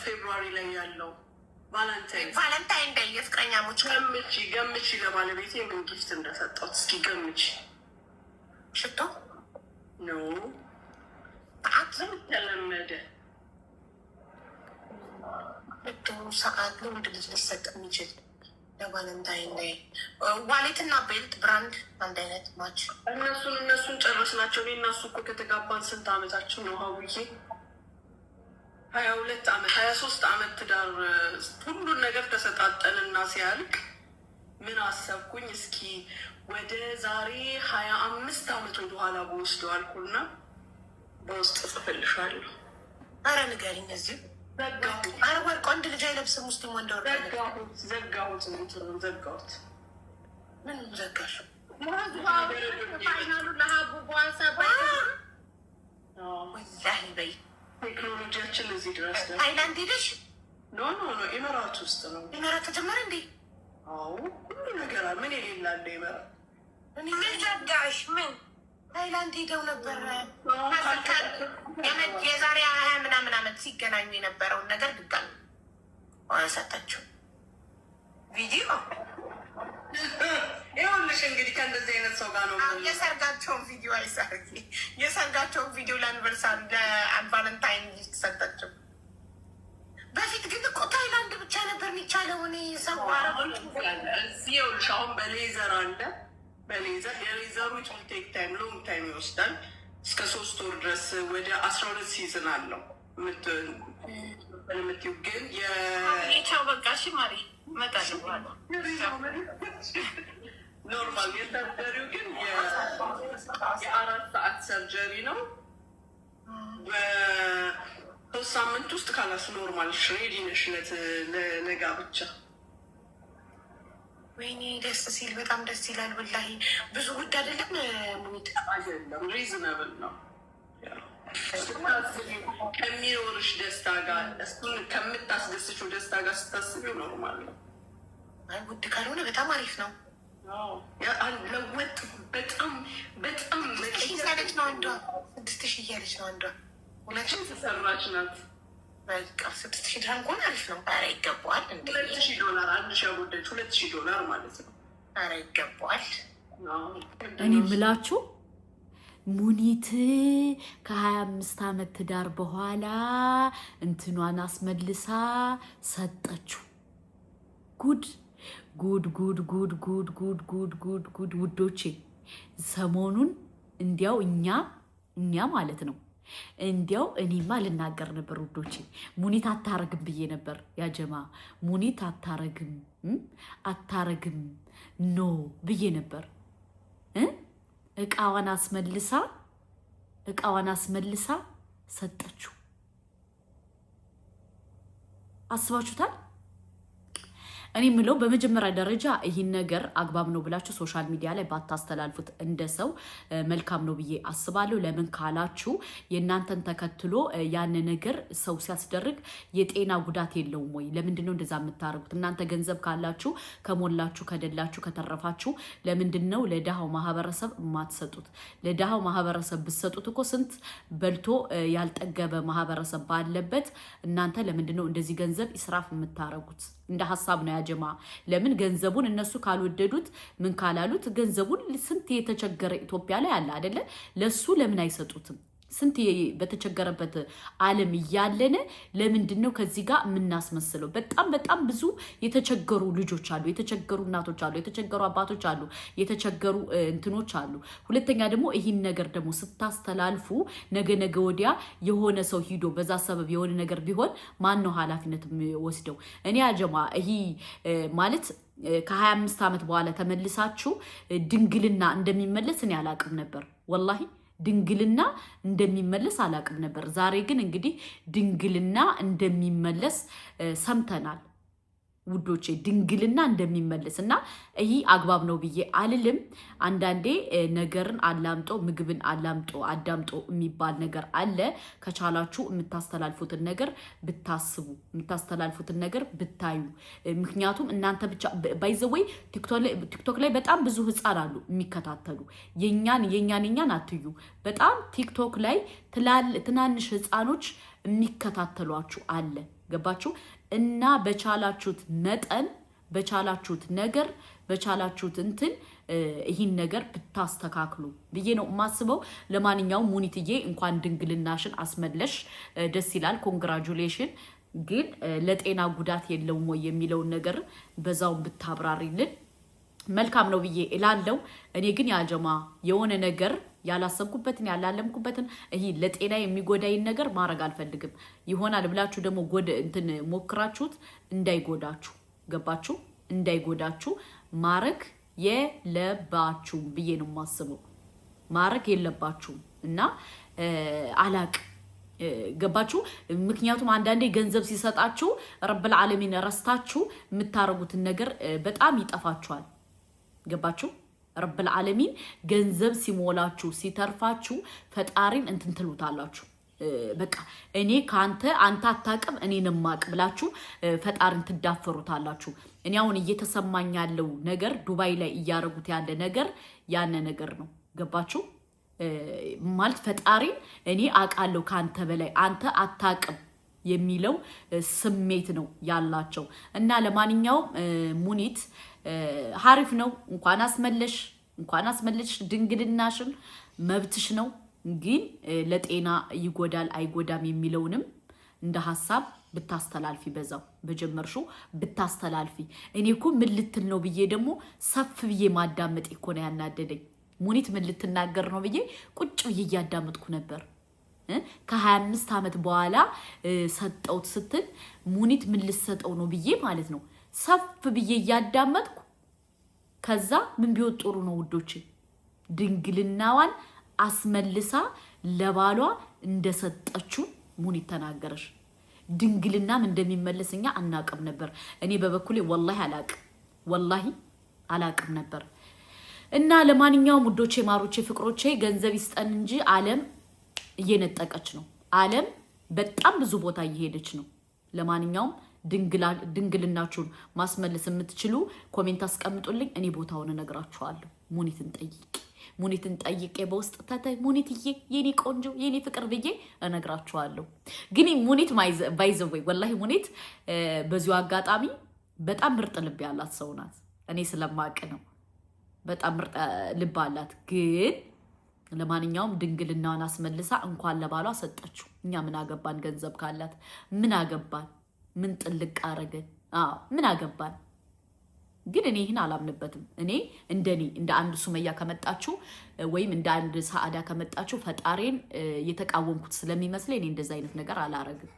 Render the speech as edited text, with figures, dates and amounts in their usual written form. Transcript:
ፌብሩዋሪ ላይ ያለው ቫለንታይን ዴይ የፍቅረኛሞች ገምቺ ለባለቤቴ ምን ጊፍት እንደሰጠሁት እስኪ ገምቺ። ሽቶ ኖ ተለመደ ሰዓት ነው ወንድ ልጅ ሊሰጥ የሚችል ለቫለንታይን ዴይ ዋሌትና ቤልት ብራንድ አንድ አይነት ማች። እነሱን ጨረስናቸው። እኔ እና እሱ እኮ ከተጋባን ስንት አመታችን ነው ሀውዬ? 22 ዓመት 23 ዓመት ትዳር ሁሉን ነገር ተሰጣጠንና ሲያልቅ ምን አሰብኩኝ እስኪ ወደ ዛሬ 25 ዓመት ወደኋላ በወስደው አልኩና በውስጥ ጽፍልሻለሁ። አረ ንገሪኝ። እዚሁ ዘጋሁት። አረ ወርቅ ወንድ ልጅ አይለብስም። ሙስሊም ወንድ ወርቅ ዘጋሁት። ምን ዘጋሽ? ወላሂ በይ ቴክኖሎጂያችን እዚህ ድረስ ነው። ታይላንድ ሄደሽ? ኖ ኢመራት ውስጥ ነው። ኢመራት ተጀመረ እንዴ? አዎ ሁሉ ነገር ምን የሌላለ ኢመራት። ምን ዘጋሽ? ምን ታይላንድ ሄደው ነበር የዛሬ 20 ምናምን ዓመት ሲገናኙ የነበረውን ነገር ድጋሚ ሰጠችው ቪዲዮ። ይኸውልሽ እንግዲህ ከእንደዚህ አይነት ሰው ጋር ነው የሰርጋቸውን ቪዲዮ አይሰርግ የሰርጋቸውን ቪዲዮ ለአኒቨርሳሪ ለቫለንታይን ሰጠችው። በፊት ግን እኮ ታይላንድ ብቻ ነበር የሚቻለው። እኔ ሰው እዚህ ይኸውልሽ አሁን በሌዘር አለ። በሌዘር የሌዘሩ ቴክ ታይም ሎንግ ታይም ይወስዳል። እስከ 3 ወር ድረስ ወደ 12 ሲዝን አለው የምትይው ግን የቻው በቃ እሺ ማሪ መጣል ኖርማል የሰርጀሪው ግን የ4 ሰዓት ሰርጀሪ ነው። በ3 ሳምንት ውስጥ ካላስ ኖርማል ሬዲ ነሽ ለጋብቻ። ወይኔ ደስ ሲል በጣም ደስ ይላል። ወላሂ ብዙ ውድ አይደለም። ሙኒት አይደለም ሪዝናብል ነው። ከሚኖርሽ ደስታ ጋር እሱን ከምታስደስችው ደስታ ጋር ስታስቢው ኖርማል ነው። አይ ውድ ካልሆነ በጣም አሪፍ ነው። ለወጥ በጣም እያለች ነው አንዷ 6,000 እያለች ነው አንዷ 2,000 ተሰራች ናት። በቃ 6,000 ድርሃም ከሆነ አሪፍ ነው። ኧረ ይገባዋል። እንደ $2,000 1,000 $2,000 ማለት ነው። ኧረ ይገባዋል። እኔ የምላችሁ ሙኒት ከ25 ዓመት ትዳር በኋላ እንትኗን አስመልሳ ሰጠችው። ጉድ ውዶቼ፣ ሰሞኑን እንዲያው እኛ ማለት ነው እንዲያው እኔማ ልናገር ነበር ውዶቼ። ሙኒት አታረግም ብዬ ነበር። ያጀማ ሙኒት አታረግም ኖ ብዬ ነበር። እቃዋን አስመልሳ ሰጠችው። አስባችሁታል? እኔ የምለው በመጀመሪያ ደረጃ ይህን ነገር አግባብ ነው ብላችሁ ሶሻል ሚዲያ ላይ ባታስተላልፉት እንደ ሰው መልካም ነው ብዬ አስባለሁ። ለምን ካላችሁ የእናንተን ተከትሎ ያን ነገር ሰው ሲያስደርግ የጤና ጉዳት የለውም ወይ? ለምንድን ነው እንደዛ የምታደርጉት? እናንተ ገንዘብ ካላችሁ ከሞላችሁ፣ ከደላችሁ፣ ከተረፋችሁ ለምንድን ነው ለድሃው ማህበረሰብ የማትሰጡት? ለድሃው ማህበረሰብ ብትሰጡት እኮ ስንት በልቶ ያልጠገበ ማህበረሰብ ባለበት እናንተ ለምንድን ነው እንደዚህ ገንዘብ ኢስራፍ የምታደርጉት? እንደ ሀሳብ ነው ያጀማ። ለምን ገንዘቡን እነሱ ካልወደዱት ምን ካላሉት ገንዘቡን ስንት የተቸገረ ኢትዮጵያ ላይ አለ አይደለ? ለሱ ለምን አይሰጡትም? ስንት በተቸገረበት ዓለም እያለን ለምንድን ነው ከዚህ ጋር የምናስመስለው? በጣም ብዙ የተቸገሩ ልጆች አሉ፣ የተቸገሩ እናቶች አሉ፣ የተቸገሩ አባቶች አሉ፣ የተቸገሩ እንትኖች አሉ። ሁለተኛ ደግሞ ይህን ነገር ደግሞ ስታስተላልፉ ነገ ወዲያ የሆነ ሰው ሂዶ በዛ ሰበብ የሆነ ነገር ቢሆን ማን ነው ኃላፊነት የሚወስደው? እኔ አጀማ ይሄ ማለት ከ25 ዓመት በኋላ ተመልሳችሁ ድንግልና እንደሚመለስ እኔ አላቅም ነበር ወላሂ። ድንግልና እንደሚመለስ አላቅም ነበር። ዛሬ ግን እንግዲህ ድንግልና እንደሚመለስ ሰምተናል ውዶቼ። ድንግልና እንደሚመለስ እና ይሄ አግባብ ነው ብዬ አልልም። አንዳንዴ ነገርን አላምጦ ምግብን አዳምጦ የሚባል ነገር አለ። ከቻላችሁ የምታስተላልፉትን ነገር ብታስቡ፣ የምታስተላልፉትን ነገር ብታዩ። ምክንያቱም እናንተ ብቻ ባይዘወይ ቲክቶክ ላይ በጣም ብዙ ህፃን አሉ የሚከታተሉ። የኛን አትዩ። በጣም ቲክቶክ ላይ ትናንሽ ህፃኖች የሚከታተሏችሁ አለ። ገባችሁ? እና በቻላችሁት መጠን በቻላችሁት ነገር በቻላችሁት እንትን ይህን ነገር ብታስተካክሉ ብዬ ነው የማስበው። ለማንኛውም ሙኒትዬ እንኳን ድንግልናሽን አስመለሽ፣ ደስ ይላል። ኮንግራጁሌሽን። ግን ለጤና ጉዳት የለውም ወይ የሚለውን ነገር በዛውን ብታብራሪልን መልካም ነው ብዬ እላለሁ። እኔ ግን ያጀማ የሆነ ነገር ያላሰብኩበትን ያላለምኩበትን ይሄ ለጤና የሚጎዳይን ነገር ማድረግ አልፈልግም። ይሆናል ብላችሁ ደግሞ እንትን ሞክራችሁት እንዳይጎዳችሁ፣ ገባችሁ? እንዳይጎዳችሁ ማድረግ የለባችሁም ብዬ ነው የማስበው። ማድረግ የለባችሁም እና አላቅ ገባችሁ? ምክንያቱም አንዳንዴ ገንዘብ ሲሰጣችሁ ረብል ዓለሚን ረስታችሁ የምታረጉትን ነገር በጣም ይጠፋችኋል። ገባችሁ? ረብል ዓለሚን ገንዘብ ሲሞላችሁ ሲተርፋችሁ ፈጣሪን እንትን ትሉታላችሁ። በቃ እኔ ካንተ አንተ አታቅም እኔን ማቅ ብላችሁ ፈጣሪን ትዳፈሩታላችሁ። እኔ አሁን እየተሰማኝ ያለው ነገር ዱባይ ላይ እያረጉት ያለ ነገር ያነ ነገር ነው። ገባችሁ? ማለት ፈጣሪን እኔ አቃለሁ ካንተ በላይ አንተ አታቅም የሚለው ስሜት ነው ያላቸው። እና ለማንኛውም ሙኒት ሀሪፍ ነው። እንኳን አስመለሽ ድንግልናሽን፣ መብትሽ ነው። ግን ለጤና ይጎዳል አይጎዳም የሚለውንም እንደ ሐሳብ ብታስተላልፊ በዛው በጀመርሹ ብታስተላልፊ። እኔ እኮ ምን ልትል ነው ብዬ ደግሞ ሰፍ ብዬ ማዳመጥ እኮ ነው ያናደደኝ። ሙኒት ምን ልትናገር ነው ብዬ ቁጭ ብዬ እያዳመጥኩ ነበር። ከ25 ዓመት በኋላ ሰጠውት ስትል ሙኒት ምን ልትሰጠው ነው ብዬ ማለት ነው ሰፍ ብዬ እያዳመጥኩ። ከዛ ምን ቢወጥ ጥሩ ነው ውዶች፣ ድንግልናዋን አስመልሳ ለባሏ እንደሰጠችው ሙኒት ተናገረሽ። ድንግልናም እንደሚመለስኛ አናቅም ነበር። እኔ በበኩሌ ወላሂ አላቅም ነበር። እና ለማንኛውም ውዶቼ፣ ማሮቼ፣ ፍቅሮቼ ገንዘብ ይስጠን እንጂ ዓለም እየነጠቀች ነው። ዓለም በጣም ብዙ ቦታ እየሄደች ነው። ለማንኛውም ድንግልናችሁን ማስመለስ የምትችሉ ኮሜንት አስቀምጡልኝ። እኔ ቦታውን እነግራችኋለሁ። ሙኒትን ጠይቄ በውስጥ ሙኒትዬ የኔ ቆንጆ የኔ ፍቅር ብዬ እነግራችኋለሁ። ግን ሙኒት ባይዘወይ ወላሂ ሙኒት በዚሁ አጋጣሚ በጣም ምርጥ ልብ ያላት ሰው ናት። እኔ ስለማቅ ነው። በጣም ምርጥ ልብ አላት። ግን ለማንኛውም ድንግልናዋን አስመልሳ እንኳን ለባሏ ሰጠችው። እኛ ምን አገባን? ገንዘብ ካላት ምን አገባን? ምን ጥልቅ አረገን? ምን አገባን? ግን እኔ ይህን አላምንበትም። እኔ እንደ አንድ ሱመያ ከመጣችሁ ወይም እንደ አንድ ሰዓዳ ከመጣችሁ ፈጣሪን የተቃወምኩት ስለሚመስለኝ እኔ እንደዛ አይነት ነገር አላረግም።